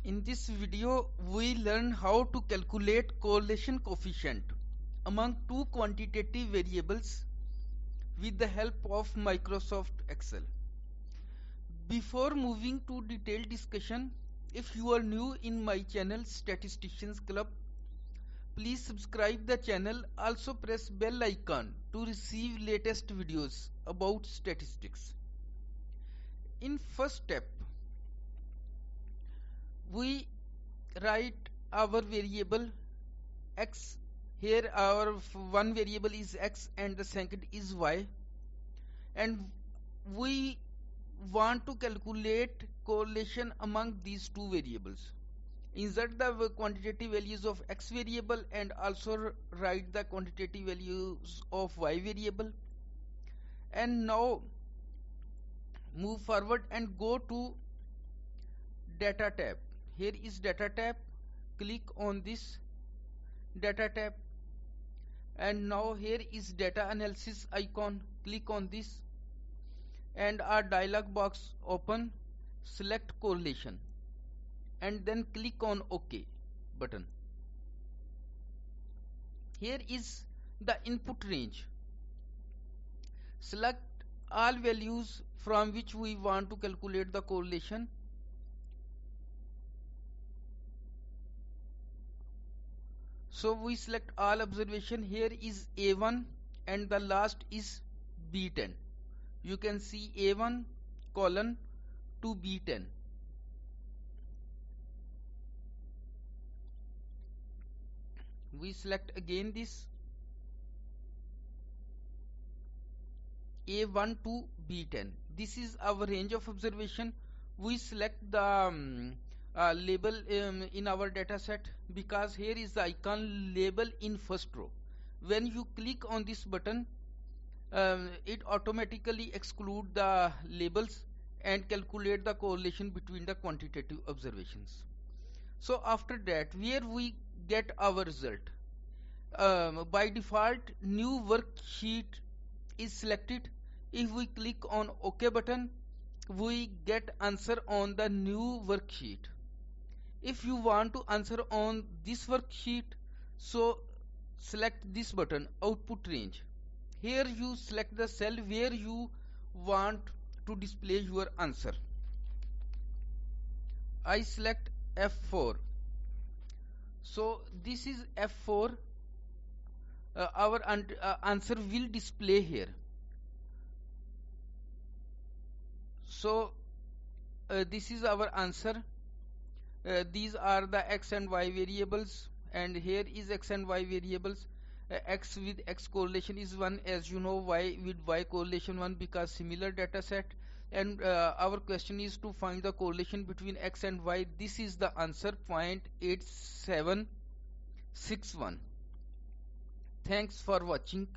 In this video, we learn how to calculate correlation coefficient among two quantitative variables with the help of Microsoft Excel. Before moving to detailed discussion, if you are new in my channel Statisticians Club, please subscribe the channel. Also press bell icon to receive latest videos about statistics. In first step, we write our variable x. Here our one variable is x and the second is y, and we want to calculate correlation among these two variables. Insert the quantitative values of x variable and also write the quantitative values of y variable. And now move forward and go to data tab. Here is data tab. Click on this data tab, and now here is data analysis icon. Click on this and our dialog box open. Select correlation and then click on OK button. Here is the input range. Select all values from which we want to calculate the correlation. So we select all observation. Here is A1 and the last is B10. You can see A1 colon to B10. We select again this A1 to B10. This is our range of observation. We select the label in our data set, because here is the icon label in first row. When you click on this button, it automatically exclude the labels and calculate the correlation between the quantitative observations. So after that, where we get our result, by default new worksheet is selected. If we click on OK button, we get answer on the new worksheet. If you want to answer on this worksheet, so select this button, output range. Here you select the cell where you want to display your answer. I select F4. So this is F4. Our answer will display here. So this is our answer. These are the x and y variables, and here is x and y variables. X with x correlation is 1, as you know. Y with y correlation 1, because similar data set. And our question is to find the correlation between x and y. This is the answer, 0.8761. Thanks for watching.